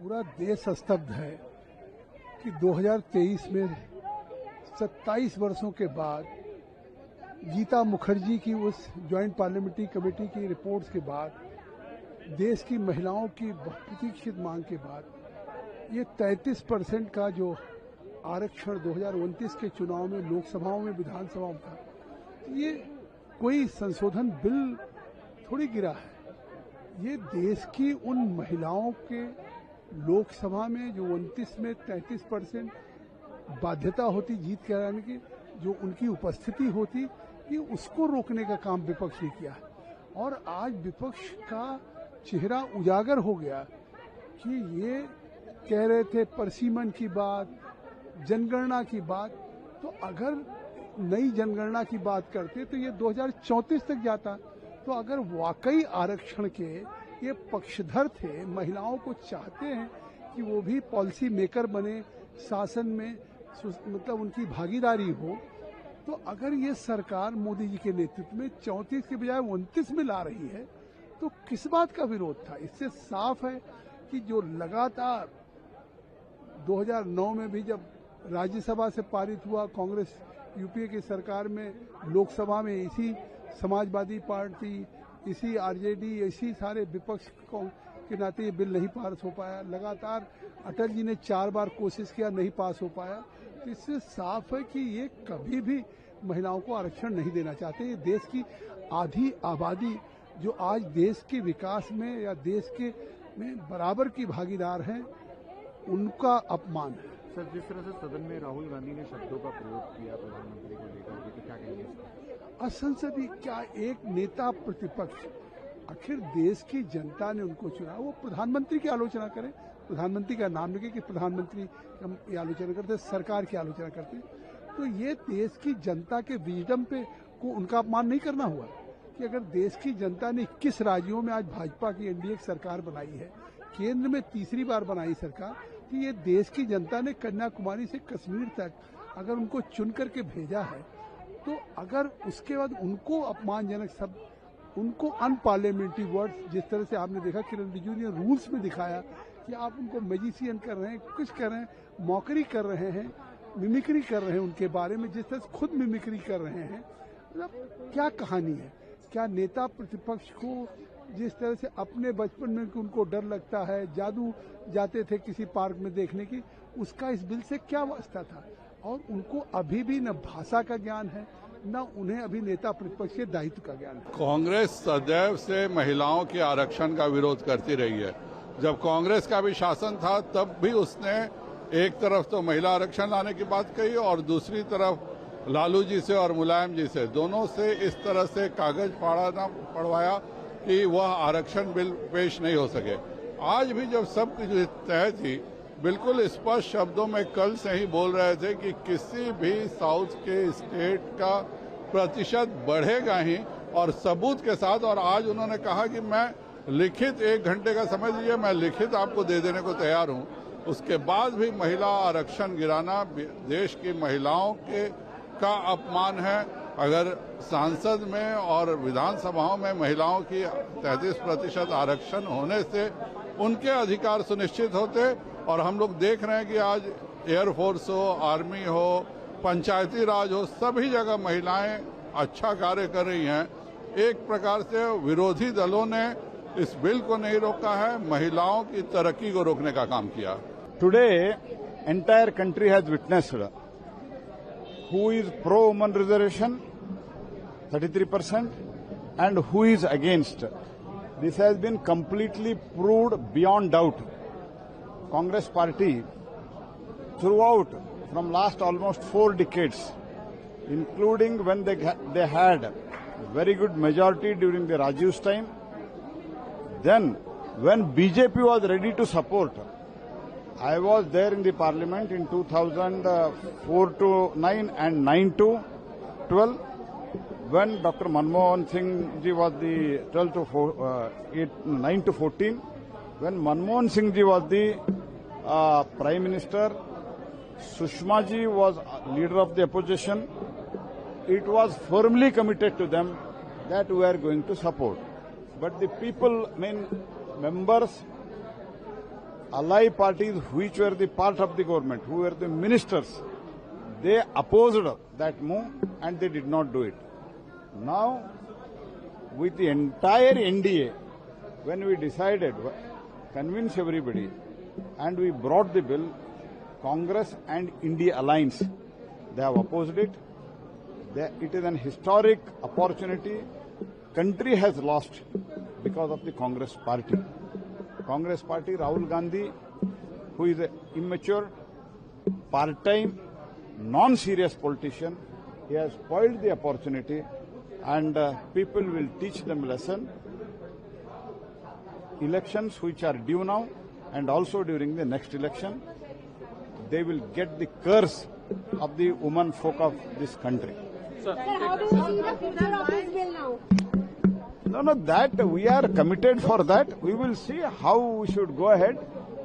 पूरा देश स्तब्ध है कि 2023 में 27 वर्षों के बाद गीता मुखर्जी की उस ज्वाइंट पार्लियामेंट्री कमेटी की रिपोर्ट्स के बाद देश की महिलाओं की बहुप्रतीक्षित मांग के बाद ये 33% का जो आरक्षण 2029 के चुनाव में लोकसभाओं में विधानसभाओं में था, ये कोई संशोधन बिल थोड़ी गिरा है। ये देश की उन महिलाओं के लोकसभा में जो 29 में 33% बाध्यता होती जीत कराने की, जो उनकी उपस्थिति होती, ये उसको रोकने का काम विपक्ष ने किया है। और आज विपक्ष का चेहरा उजागर हो गया कि ये कह रहे थे परसीमन की बात, जनगणना की बात, तो अगर नई जनगणना की बात करते तो ये 2034 तक जाता। तो अगर वाकई आरक्षण के ये पक्षधर थे, महिलाओं को चाहते हैं कि वो भी पॉलिसी मेकर बने, शासन में मतलब उनकी भागीदारी हो, तो अगर ये सरकार मोदी जी के नेतृत्व में 34 के बजाय 29 में ला रही है, तो किस बात का विरोध था? इससे साफ है कि जो लगातार 2009 में भी जब राज्यसभा से पारित हुआ, कांग्रेस यूपीए की सरकार में लोकसभा में इसी समाजवादी पार्टी, इसी आरजेडी, इसी सारे विपक्ष के नाते ये बिल नहीं पास हो पाया। लगातार अटल जी ने 4 बार कोशिश किया, नहीं पास हो पाया। तो इससे साफ है कि ये कभी भी महिलाओं को आरक्षण नहीं देना चाहते। ये देश की आधी आबादी जो आज देश के विकास में या देश के में बराबर की भागीदार हैं, उनका अपमान है। सर, जिस तरह से सदन में राहुल गांधी ने शब्दों का प्रयोग किया प्रधानमंत्री को लेकर के, तो क्या कहेंगे? असंसदीय क्या एक नेता प्रतिपक्ष, आखिर देश की जनता ने उनको चुना, वो प्रधानमंत्री की आलोचना करें, प्रधानमंत्री का नाम लेके कि प्रधानमंत्री हम ये आलोचना करते, सरकार की आलोचना करते, तो ये देश की जनता के विजडम पे को उनका अपमान नहीं करना हुआ कि अगर देश की जनता ने 21 राज्यों में आज भाजपा की एनडीए सरकार बनाई है, केंद्र में तीसरी बार बनाई सरकार, कि ये देश की जनता ने कन्याकुमारी से कश्मीर तक अगर उनको चुन करके भेजा है, तो अगर उसके बाद उनको अपमानजनक शब्द, उनको अनपार्लियामेंट्री वर्ड्स, जिस तरह से आपने देखा किरण रिजिजू ने रूल्स में दिखाया कि आप उनको मैजिशियन कर रहे हैं, कुछ कर रहे हैं, मॉकरी कर रहे हैं, मिमिक्री कर रहे हैं उनके बारे में, जिस तरह से खुद मिमिक्री कर रहे हैं, मतलब क्या कहानी है? क्या नेता प्रतिपक्ष को जिस तरह से अपने बचपन में उनको डर लगता है, जादू जाते थे किसी पार्क में देखने की, उसका इस बिल से क्या वास्ता था? और उनको अभी भी न भाषा का ज्ञान है, न उन्हें अभी नेता प्रतिपक्ष के दायित्व का ज्ञान है। कांग्रेस सदैव से महिलाओं के आरक्षण का विरोध करती रही है। जब कांग्रेस का भी शासन था तब भी उसने एक तरफ तो महिला आरक्षण लाने की बात कही और दूसरी तरफ लालू जी से और मुलायम जी से, दोनों से इस तरह से कागज फाड़ना पड़वाया कि वह आरक्षण बिल पेश नहीं हो सके। आज भी जब सब कुछ तय थी, बिल्कुल स्पष्ट शब्दों में कल से ही बोल रहे थे कि किसी भी साउथ के स्टेट का प्रतिशत बढ़ेगा ही, और सबूत के साथ। और आज उन्होंने कहा कि मैं लिखित 1 घंटे का समय दीजिए, मैं लिखित आपको दे देने को तैयार हूं। उसके बाद भी महिला आरक्षण गिराना देश की महिलाओं का अपमान है। अगर सांसद में और विधानसभाओं में महिलाओं की 33% आरक्षण होने से उनके अधिकार सुनिश्चित होते, और हम लोग देख रहे हैं कि आज एयरफोर्स हो, आर्मी हो, पंचायती राज हो, सभी जगह महिलाएं अच्छा कार्य कर रही हैं। एक प्रकार से विरोधी दलों ने इस बिल को नहीं रोका है, महिलाओं की तरक्की को रोकने का काम किया। Today entire country has witnessed who is pro-woman reservation, 33%, and who is against. This has been completely proved beyond doubt. Congress party, throughout, from last almost 4 decades, including when they had very good majority during the Rajiv's time, then when BJP was ready to support, I was there in the parliament in 2004 to 9 and 9 to 12 when Dr. Manmohan Singh ji was the 9 to 14 when Manmohan Singh ji was the Prime Minister, Sushma ji was leader of the opposition. It was firmly committed to them that we are going to support. But the people, members ally parties which were the part of the government, who were the ministers, they opposed that move and they did not do it. Now, with the entire NDA, when we decided, convince everybody, and we brought the bill, Congress and India Alliance, they have opposed it. It is an historic opportunity country has lost because of the Congress party. Congress party, Rahul Gandhi, who is an immature, part-time, non-serious politician, he has spoiled the opportunity, and people will teach them lesson. Elections which are due now and also during the next election, they will get the curse of the women folk of this country. Sir, how do you see the future of this bill now? No, that we are committed for that. We will see how we should go ahead.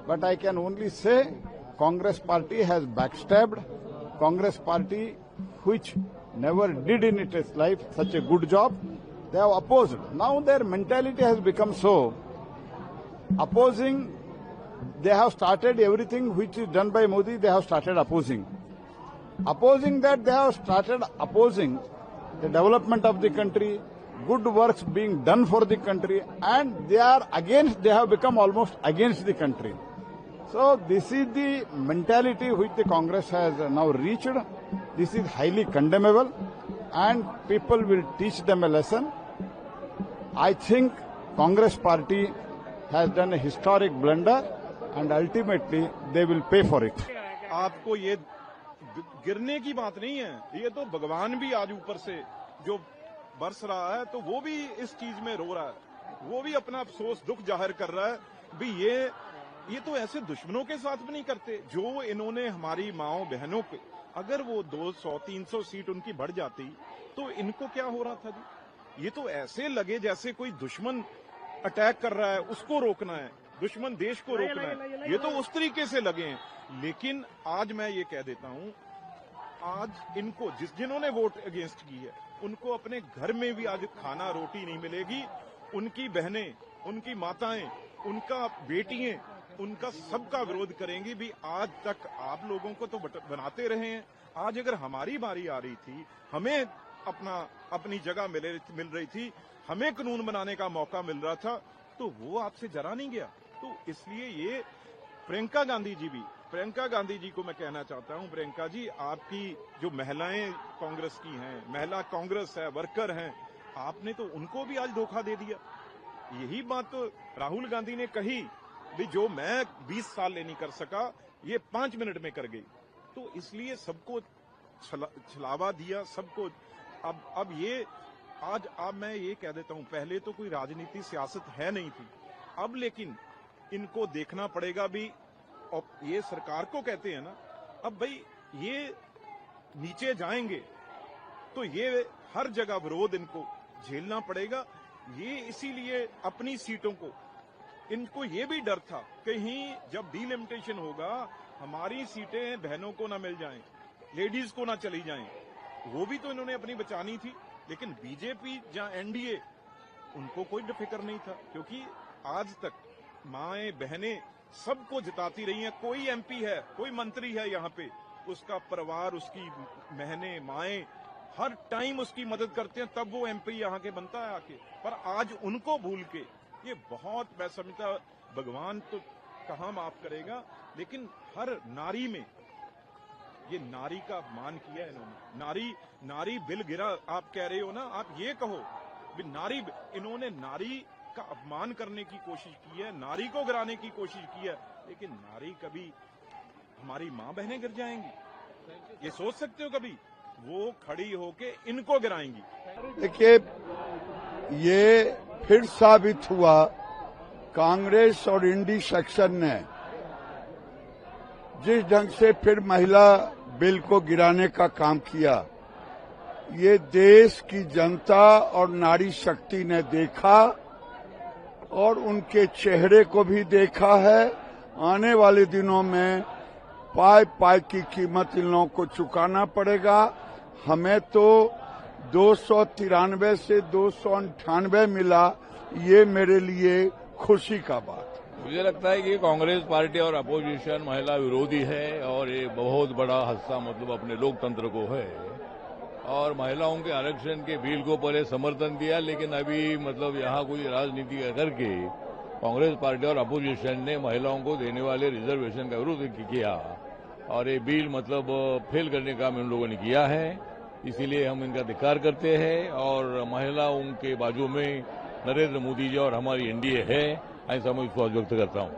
But I can only say Congress party has backstabbed. Congress party, which never did in its life such a good job, they have opposed. Now their mentality has become so. Opposing, they have started everything which is done by Modi, they have started opposing. Opposing that, they have started opposing the development of the country, good works being done for the country, and they have become almost against the country. So this is the mentality which the Congress has now reached. This is highly condemnable, and people will teach them a lesson. I think Congress party has done a historic blunder, and ultimately they will pay for it. आपको ये गिरने की बात नहीं है, ये तो भगवान भी आज ऊपर से जो बरस रहा है तो वो भी इस चीज में रो रहा है, वो भी अपना अफसोस दुख जाहिर कर रहा है भी ये तो ऐसे दुश्मनों के साथ भी नहीं करते जो इन्होंने हमारी माओ बहनों पे, अगर वो 200-300 सीट उनकी बढ़ जाती तो इनको क्या हो रहा था जी। ये तो ऐसे लगे जैसे कोई दुश्मन अटैक कर रहा है, उसको रोकना है, दुश्मन देश को रोकना है, ये तो उस तरीके से लगे हैं। लेकिन आज मैं ये कह देता हूं, आज इनको जिन्होंने वोट अगेंस्ट की है उनको अपने घर में भी आज खाना रोटी नहीं मिलेगी। उनकी बहनें, उनकी माताएं, उनका बेटियां, उनका सबका विरोध करेंगी भी। आज तक आप लोगों को तो बनाते रहे हैं, आज अगर हमारी बारी आ रही थी, हमें अपनी जगह मिल रही थी, हमें कानून बनाने का मौका मिल रहा था, तो वो आपसे जरा नहीं गया। तो इसलिए ये प्रियंका गांधी जी को मैं कहना चाहता हूं, प्रियंका जी आपकी जो महिलाएं कांग्रेस की हैं, महिला कांग्रेस है, वर्कर हैं, आपने तो उनको भी आज धोखा दे दिया। यही बात तो राहुल गांधी ने कही भी जो मैं 20 साल ले नहीं कर सका ये 5 मिनट में कर गई। तो इसलिए सबको छलावा दिया, सबको। अब ये आज मैं ये कह देता हूं, पहले तो कोई राजनीति सियासत है नहीं थी, अब लेकिन इनको देखना पड़ेगा भी। और ये सरकार को कहते हैं ना, अब भाई ये नीचे जाएंगे तो ये हर जगह विरोध इनको झेलना पड़ेगा। ये इसीलिए अपनी सीटों को, इनको ये भी डर था कहीं जब डिलिमिटेशन होगा हमारी सीटें बहनों को ना मिल जाएं, लेडीज को ना चली जाएं, वो भी तो इन्होंने अपनी बचानी थी। लेकिन बीजेपी या एनडीए, उनको कोई फिक्र नहीं था, क्योंकि आज तक माएं बहनें सबको जिताती रही हैं। कोई एमपी है, कोई मंत्री है यहाँ पे, उसका परिवार, उसकी बहनें, माएं हर टाइम उसकी मदद करते हैं, तब वो एमपी यहाँ के बनता है आके। पर आज उनको भूल के ये बहुत, मैं समझता भगवान तो कहाँ माफ करेगा, लेकिन हर नारी में ये नारी का अपमान किया है इन्होंने। नारी बिल गिरा, आप कह रहे हो ना, आप ये कहो भी इन्होंने नारी का अपमान करने की कोशिश की है, नारी को गिराने की कोशिश की है। लेकिन नारी कभी, हमारी माँ बहनें गिर जाएंगी, ये सोच सकते हो कभी? वो खड़ी होके इनको गिराएंगी। देखिए, ये फिर साबित हुआ कांग्रेस और इंडी सेक्शन ने जिस ढंग से फिर महिला बिल को गिराने का काम किया, ये देश की जनता और नारी शक्ति ने देखा और उनके चेहरे को भी देखा है। आने वाले दिनों में पाई की कीमत इन लोगों को चुकाना पड़ेगा। हमें तो 293 से 298 मिला, ये मेरे लिए खुशी का बात है। मुझे लगता है कि कांग्रेस पार्टी और अपोजिशन महिला विरोधी है और ये बहुत बड़ा हादसा मतलब अपने लोकतंत्र को है। और महिलाओं के आरक्षण के बिल को पहले समर्थन दिया, लेकिन अभी मतलब यहाँ कोई राजनीति करके कांग्रेस पार्टी और अपोजिशन ने महिलाओं को देने वाले रिजर्वेशन का विरोध किया और ये बिल मतलब फेल करने का काम इन लोगों ने किया है। इसीलिए हम इनका धिक्कार करते हैं और महिलाओं के बाजू में नरेंद्र मोदी जी और हमारी एनडीए है, ऐसा मैं विश्वास व्यक्त करता हूं।